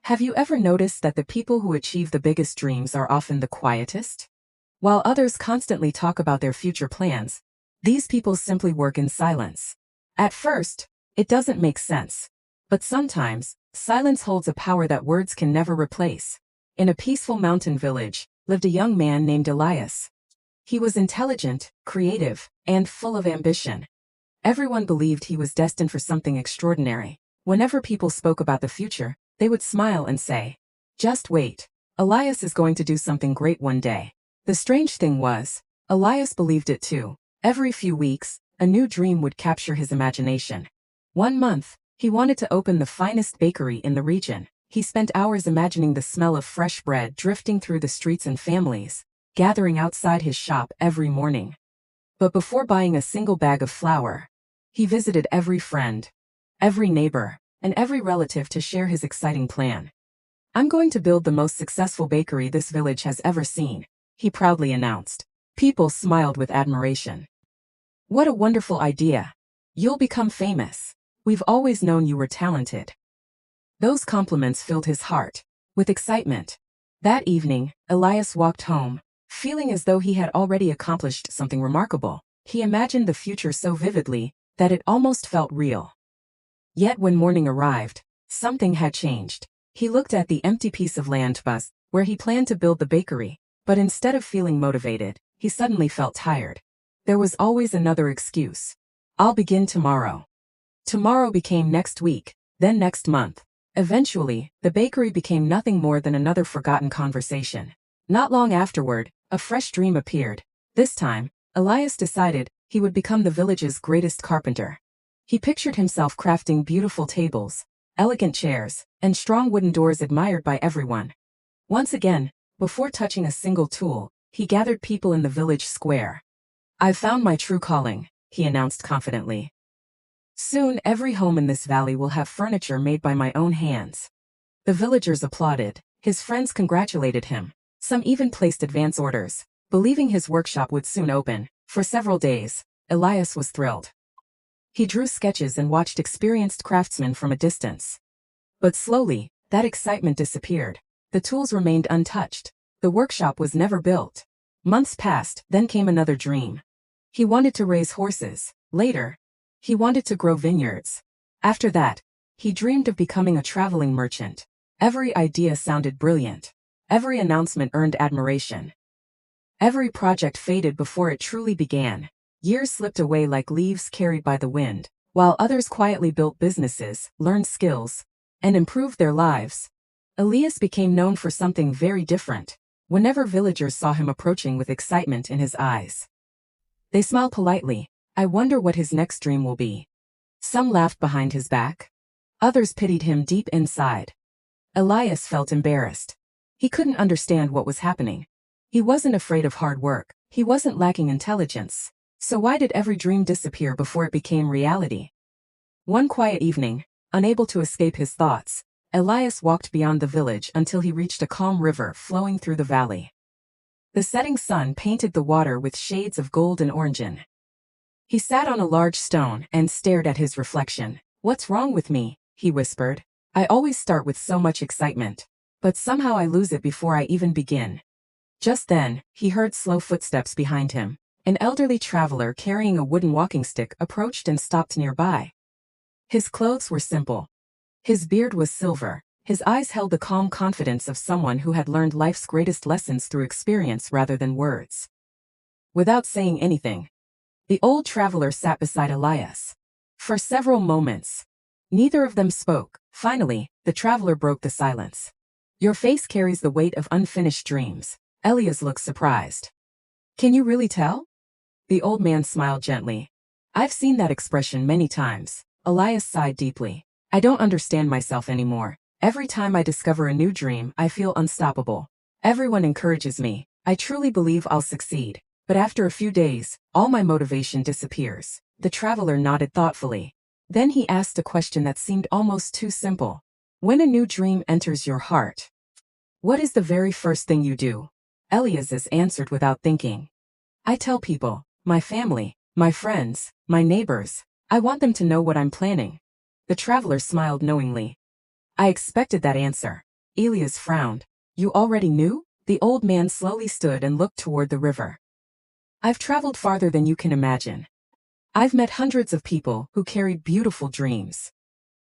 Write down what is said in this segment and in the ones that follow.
Have you ever noticed that the people who achieve the biggest dreams are often the quietest? While others constantly talk about their future plans, these people simply work in silence. At first, it doesn't make sense. But sometimes, silence holds a power that words can never replace. In a peaceful mountain village, lived a young man named Elias. He was intelligent, creative, and full of ambition. Everyone believed he was destined for something extraordinary. Whenever people spoke about the future, they would smile and say, "Just wait. Elias is going to do something great one day." The strange thing was, Elias believed it too. Every few weeks, a new dream would capture his imagination. One month, he wanted to open the finest bakery in the region. He spent hours imagining the smell of fresh bread drifting through the streets and families gathering outside his shop every morning. But before buying a single bag of flour, he visited every friend, every neighbor, and every relative to share his exciting plan. "I'm going to build the most successful bakery this village has ever seen," he proudly announced. People smiled with admiration. "What a wonderful idea. You'll become famous. We've always known you were talented." Those compliments filled his heart with excitement. That evening, Elias walked home, feeling as though he had already accomplished something remarkable. He imagined the future so vividly that it almost felt real. Yet when morning arrived, something had changed. He looked at the empty piece of land where he planned to build the bakery, but instead of feeling motivated, he suddenly felt tired. There was always another excuse. "I'll begin tomorrow." Tomorrow became next week, then next month. Eventually, the bakery became nothing more than another forgotten conversation. Not long afterward, a fresh dream appeared. This time, Elias decided he would become the village's greatest carpenter. He pictured himself crafting beautiful tables, elegant chairs, and strong wooden doors admired by everyone. Once again, before touching a single tool, he gathered people in the village square. "I've found my true calling," he announced confidently. "Soon every home in this valley will have furniture made by my own hands." The villagers applauded. His friends congratulated him. Some even placed advance orders, believing his workshop would soon open. For several days, Elias was thrilled. He drew sketches and watched experienced craftsmen from a distance. But slowly, that excitement disappeared. The tools remained untouched. The workshop was never built. Months passed, then came another dream. He wanted to raise horses. Later, he wanted to grow vineyards. After that, he dreamed of becoming a traveling merchant. Every idea sounded brilliant. Every announcement earned admiration. Every project faded before it truly began. Years slipped away like leaves carried by the wind, while others quietly built businesses, learned skills, and improved their lives. Elias became known for something very different. Whenever villagers saw him approaching with excitement in his eyes, they smiled politely. "I wonder what his next dream will be." Some laughed behind his back. Others pitied him deep inside. Elias felt embarrassed. He couldn't understand what was happening. He wasn't afraid of hard work. He wasn't lacking intelligence. So why did every dream disappear before it became reality? One quiet evening, unable to escape his thoughts, Elias walked beyond the village until he reached a calm river flowing through the valley. The setting sun painted the water with shades of gold and orange. He sat on a large stone and stared at his reflection. "What's wrong with me?" he whispered. "I always start with so much excitement, but somehow I lose it before I even begin." Just then, he heard slow footsteps behind him. An elderly traveler carrying a wooden walking stick approached and stopped nearby. His clothes were simple. His beard was silver. His eyes held the calm confidence of someone who had learned life's greatest lessons through experience rather than words. Without saying anything, the old traveler sat beside Elias. For several moments, neither of them spoke. Finally, the traveler broke the silence. "Your face carries the weight of unfinished dreams." Elias looked surprised. "Can you really tell?" The old man smiled gently. "I've seen that expression many times." Elias sighed deeply. "I don't understand myself anymore. Every time I discover a new dream, I feel unstoppable. Everyone encourages me. I truly believe I'll succeed. But after a few days, all my motivation disappears." The traveler nodded thoughtfully. Then he asked a question that seemed almost too simple. "When a new dream enters your heart, what is the very first thing you do?" Elias answered without thinking. "I tell people, my family, my friends, my neighbors. I want them to know what I'm planning." The traveler smiled knowingly. "I expected that answer." Elias frowned. You already knew? The old man slowly stood and looked toward the river. I've traveled farther than you can imagine. I've met hundreds of people who carried beautiful dreams.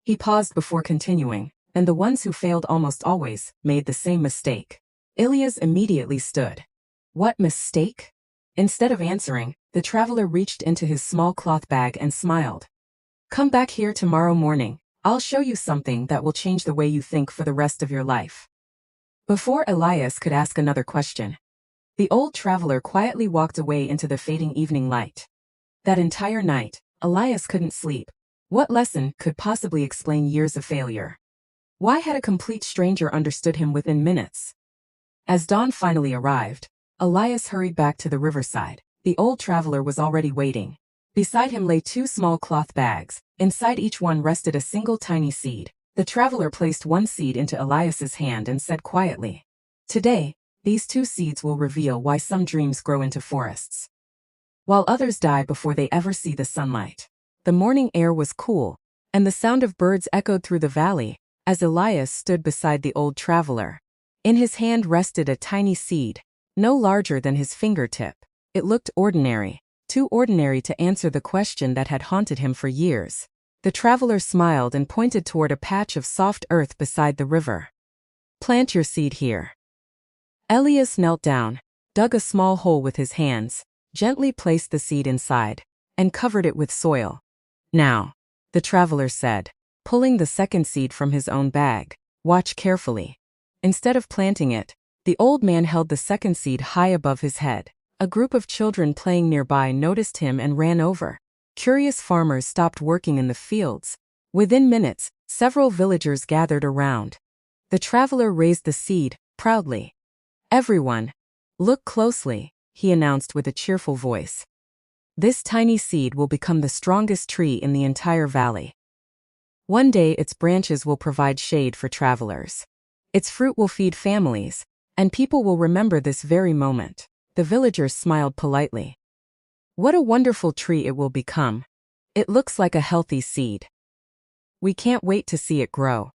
He paused before continuing, and the ones who failed almost always made the same mistake. Elias immediately stood. What mistake? Instead of answering, the traveler reached into his small cloth bag and smiled. Come back here tomorrow morning. I'll show you something that will change the way you think for the rest of your life. Before Elias could ask another question, the old traveler quietly walked away into the fading evening light. That entire night, Elias couldn't sleep. What lesson could possibly explain years of failure? Why had a complete stranger understood him within minutes? As dawn finally arrived, Elias hurried back to the riverside. The old traveler was already waiting. Beside him lay two small cloth bags. Inside each one rested a single tiny seed. The traveler placed one seed into Elias's hand and said quietly, "Today, these two seeds will reveal why some dreams grow into forests, while others die before they ever see the sunlight." The morning air was cool, and the sound of birds echoed through the valley as Elias stood beside the old traveler. In his hand rested a tiny seed, no larger than his fingertip. It looked ordinary, too ordinary to answer the question that had haunted him for years. The traveler smiled and pointed toward a patch of soft earth beside the river. Plant your seed here. Elias knelt down, dug a small hole with his hands, gently placed the seed inside, and covered it with soil. Now, the traveler said, pulling the second seed from his own bag, watch carefully. Instead of planting it, the old man held the second seed high above his head. A group of children playing nearby noticed him and ran over. Curious farmers stopped working in the fields. Within minutes, several villagers gathered around. The traveler raised the seed, proudly. Everyone, look closely, he announced with a cheerful voice. This tiny seed will become the strongest tree in the entire valley. One day its branches will provide shade for travelers. Its fruit will feed families, and people will remember this very moment. The villagers smiled politely. What a wonderful tree it will become. It looks like a healthy seed. We can't wait to see it grow.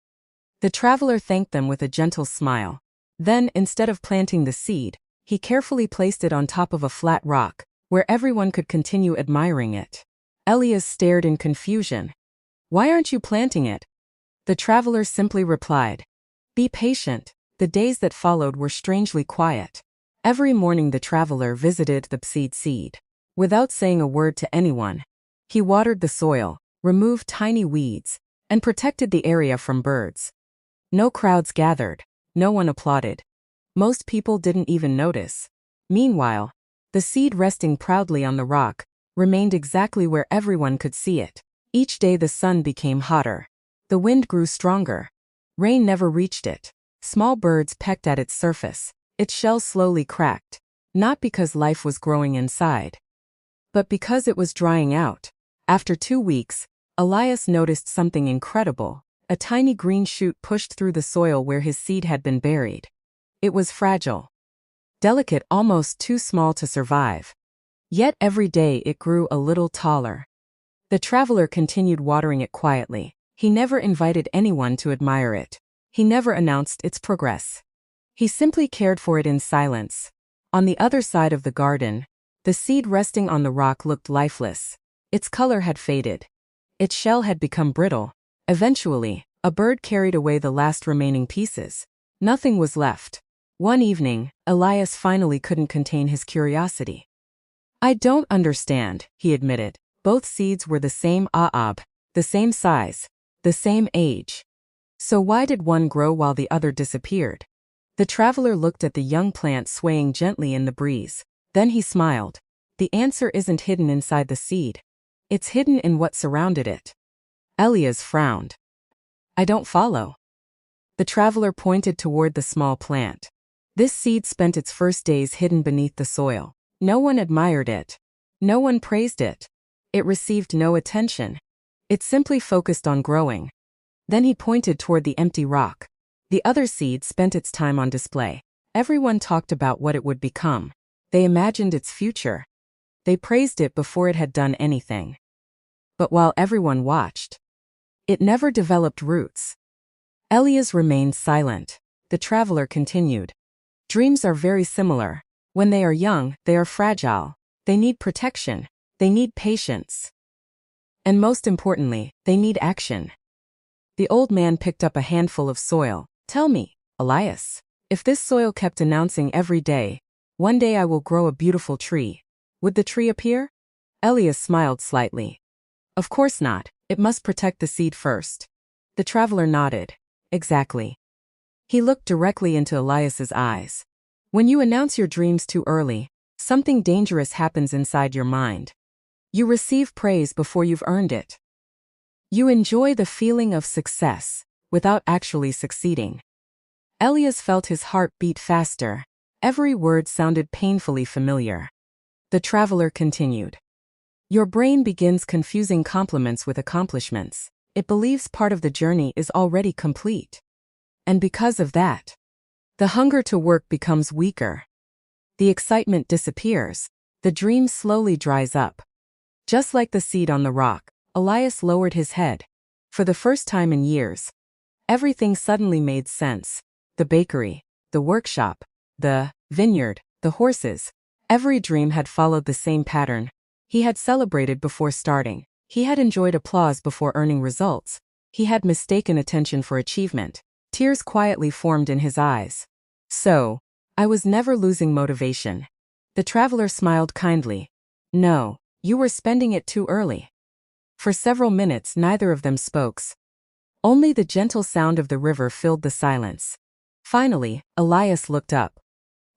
The traveler thanked them with a gentle smile. Then, instead of planting the seed, he carefully placed it on top of a flat rock, where everyone could continue admiring it. Elias stared in confusion. Why aren't you planting it? The traveler simply replied, Be patient. The days that followed were strangely quiet. Every morning the traveler visited the seed. Without saying a word to anyone, he watered the soil, removed tiny weeds, and protected the area from birds. No crowds gathered, no one applauded. Most people didn't even notice. Meanwhile, the seed resting proudly on the rock remained exactly where everyone could see it. Each day the sun became hotter. The wind grew stronger. Rain never reached it. Small birds pecked at its surface. Its shell slowly cracked, not because life was growing inside, but because it was drying out. After 2 weeks, Elias noticed something incredible. A tiny green shoot pushed through the soil where his seed had been buried. It was fragile, delicate, almost too small to survive. Yet every day it grew a little taller. The traveler continued watering it quietly. He never invited anyone to admire it. He never announced its progress. He simply cared for it in silence. On the other side of the garden, the seed resting on the rock looked lifeless. Its color had faded. Its shell had become brittle. Eventually, a bird carried away the last remaining pieces. Nothing was left. One evening, Elias finally couldn't contain his curiosity. I don't understand, he admitted. Both seeds were the same the same size, the same age. So why did one grow while the other disappeared? The traveler looked at the young plant swaying gently in the breeze. Then he smiled. The answer isn't hidden inside the seed. It's hidden in what surrounded it. Elias frowned. I don't follow. The traveler pointed toward the small plant. This seed spent its first days hidden beneath the soil. No one admired it. No one praised it. It received no attention. It simply focused on growing. Then he pointed toward the empty rock. The other seed spent its time on display. Everyone talked about what it would become. They imagined its future. They praised it before it had done anything. But while everyone watched, it never developed roots. Elias remained silent. The traveler continued. Dreams are very similar. When they are young, they are fragile. They need protection. They need patience. And most importantly, they need action. The old man picked up a handful of soil. Tell me, Elias, if this soil kept announcing every day, one day I will grow a beautiful tree, would the tree appear? Elias smiled slightly. Of course not. It must protect the seed first. The traveler nodded. Exactly. He looked directly into Elias's eyes. When you announce your dreams too early, something dangerous happens inside your mind. You receive praise before you've earned it. You enjoy the feeling of success without actually succeeding. Elias felt his heart beat faster. Every word sounded painfully familiar. The traveler continued. Your brain begins confusing compliments with accomplishments. It believes part of the journey is already complete. And because of that, the hunger to work becomes weaker. The excitement disappears. The dream slowly dries up. Just like the seed on the rock, Elias lowered his head. For the first time in years, everything suddenly made sense. The bakery, the workshop, the vineyard, the horses. Every dream had followed the same pattern. He had celebrated before starting. He had enjoyed applause before earning results. He had mistaken attention for achievement. Tears quietly formed in his eyes. So, I was never losing motivation. The traveler smiled kindly. No, you were spending it too early. For several minutes neither of them spoke. Only the gentle sound of the river filled the silence. Finally, Elias looked up.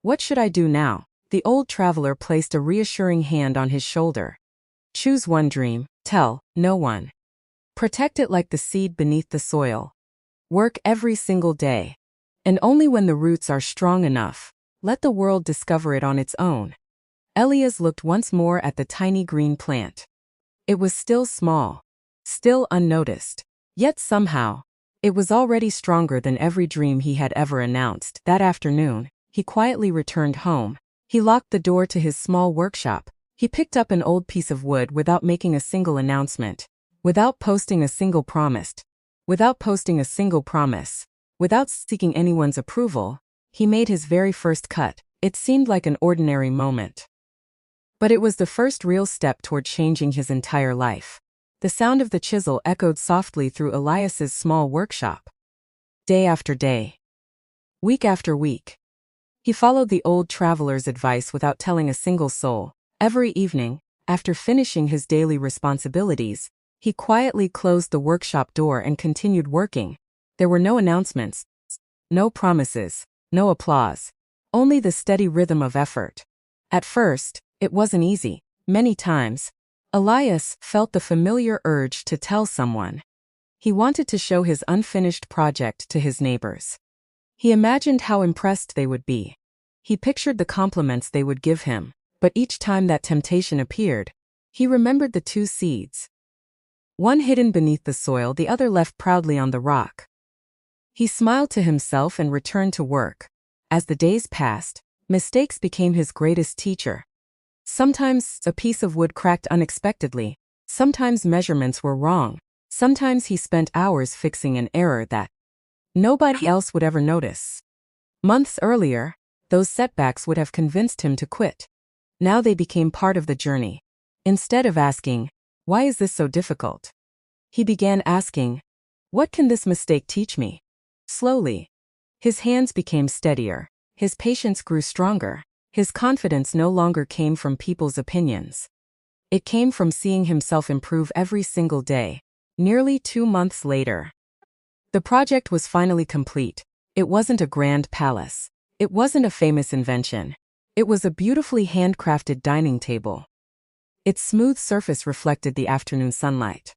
What should I do now? The old traveler placed a reassuring hand on his shoulder. Choose one dream. Tell no one. Protect it like the seed beneath the soil. Work every single day. And only when the roots are strong enough, let the world discover it on its own. Elias looked once more at the tiny green plant. It was still small, still unnoticed. Yet somehow, it was already stronger than every dream he had ever announced. That afternoon, he quietly returned home. He locked the door to his small workshop. He picked up an old piece of wood without making a single announcement, without posting a single promise, without seeking anyone's approval. He made his very first cut. It seemed like an ordinary moment. But it was the first real step toward changing his entire life. The sound of the chisel echoed softly through Elias's small workshop. Day after day, week after week, he followed the old traveler's advice without telling a single soul. Every evening, after finishing his daily responsibilities, he quietly closed the workshop door and continued working. There were no announcements, no promises, no applause, only the steady rhythm of effort. At first, it wasn't easy. Many times, Elias felt the familiar urge to tell someone. He wanted to show his unfinished project to his neighbors. He imagined how impressed they would be. He pictured the compliments they would give him, but each time that temptation appeared, he remembered the two seeds. One hidden beneath the soil, the other left proudly on the rock. He smiled to himself and returned to work. As the days passed, mistakes became his greatest teacher. Sometimes a piece of wood cracked unexpectedly. Sometimes measurements were wrong. Sometimes he spent hours fixing an error that nobody else would ever notice. Months earlier, those setbacks would have convinced him to quit. Now they became part of the journey. Instead of asking, why is this so difficult? He began asking, what can this mistake teach me? Slowly, his hands became steadier. His patience grew stronger. His confidence no longer came from people's opinions. It came from seeing himself improve every single day. Nearly 2 months later, the project was finally complete. It wasn't a grand palace. It wasn't a famous invention. It was a beautifully handcrafted dining table. Its smooth surface reflected the afternoon sunlight.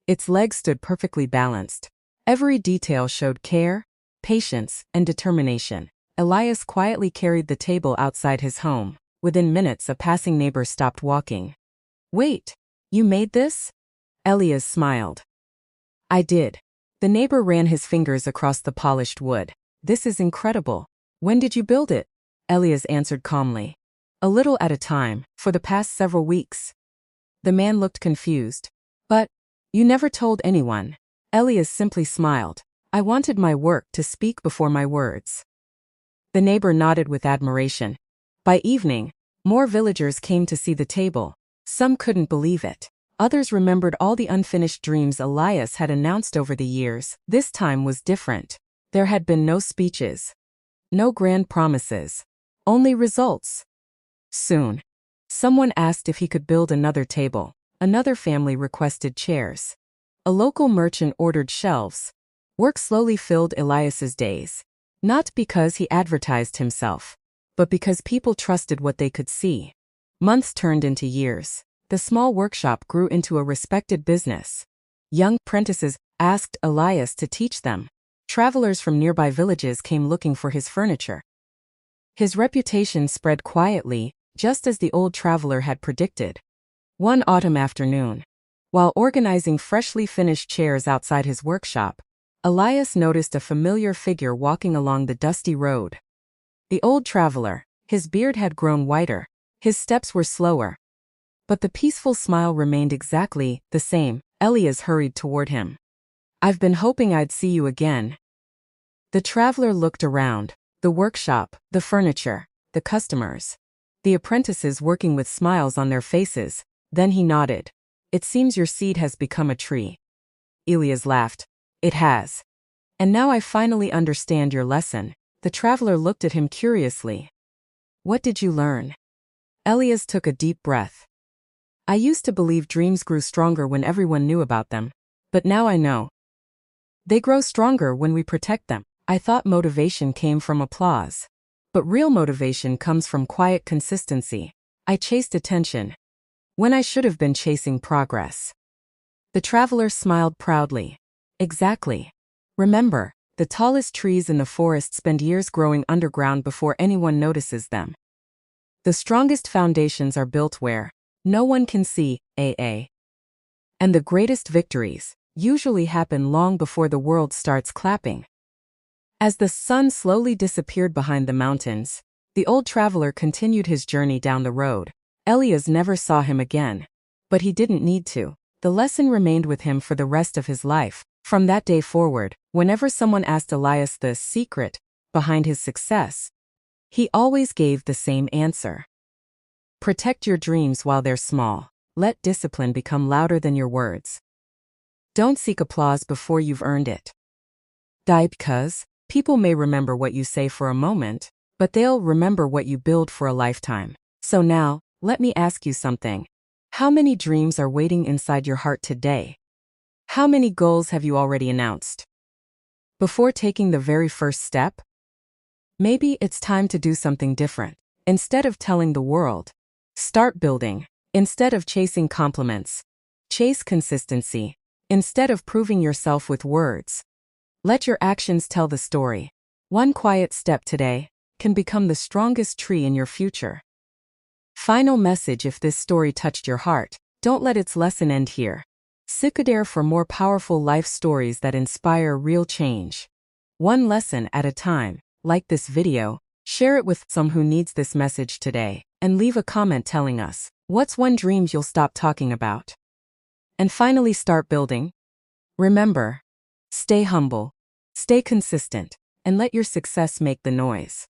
Its legs stood perfectly balanced. Every detail showed care, patience, and determination. Elias quietly carried the table outside his home. Within minutes, a passing neighbor stopped walking. Wait, you made this? Elias smiled. I did. The neighbor ran his fingers across the polished wood. This is incredible. When did you build it? Elias answered calmly. A little at a time, for the past several weeks. The man looked confused. But, you never told anyone. Elias simply smiled. I wanted my work to speak before my words. The neighbor nodded with admiration. By evening, more villagers came to see the table. Some couldn't believe it. Others remembered all the unfinished dreams Elias had announced over the years. This time was different. There had been no speeches, no grand promises, only results. Soon, someone asked if he could build another table. Another family requested chairs. A local merchant ordered shelves. Work slowly filled Elias's days. Not because he advertised himself, but because people trusted what they could see. Months turned into years. The small workshop grew into a respected business. Young apprentices asked Elias to teach them. Travelers from nearby villages came looking for his furniture. His reputation spread quietly, just as the old traveler had predicted. One autumn afternoon, while organizing freshly finished chairs outside his workshop, Elias noticed a familiar figure walking along the dusty road. The old traveler, his beard had grown whiter, his steps were slower. But the peaceful smile remained exactly the same. Elias hurried toward him. "I've been hoping I'd see you again." The traveler looked around. The workshop, the furniture, the customers, the apprentices working with smiles on their faces. Then he nodded. "It seems your seed has become a tree." Elias laughed. "It has. And now I finally understand your lesson." The traveler looked at him curiously. "What did you learn?" Elias took a deep breath. "I used to believe dreams grew stronger when everyone knew about them. But now I know. They grow stronger when we protect them." I thought motivation came from applause. But real motivation comes from quiet consistency. I chased attention when I should have been chasing progress. The traveler smiled proudly. "Exactly. Remember, the tallest trees in the forest spend years growing underground before anyone notices them. The strongest foundations are built where no one can see, AA. And the greatest victories usually happen long before the world starts clapping." As the sun slowly disappeared behind the mountains, the old traveler continued his journey down the road. Elias never saw him again. But he didn't need to. The lesson remained with him for the rest of his life. From that day forward, whenever someone asked Elias the secret behind his success, he always gave the same answer. Protect your dreams while they're small. Let discipline become louder than your words. Don't seek applause before you've earned it. Die because people may remember what you say for a moment, but they'll remember what you build for a lifetime. So now, let me ask you something. How many dreams are waiting inside your heart today? How many goals have you already announced? Before taking the very first step? Maybe it's time to do something different. Instead of telling the world, start building. Instead of chasing compliments, chase consistency. Instead of proving yourself with words, let your actions tell the story. One quiet step today can become the strongest tree in your future. Final message: if this story touched your heart, don't let its lesson end here. Stick there for more powerful life stories that inspire real change. One lesson at a time. Like this video, share it with someone who needs this message today, and leave a comment telling us, what's one dream you'll stop talking about? And finally, start building. Remember, stay humble, stay consistent, and let your success make the noise.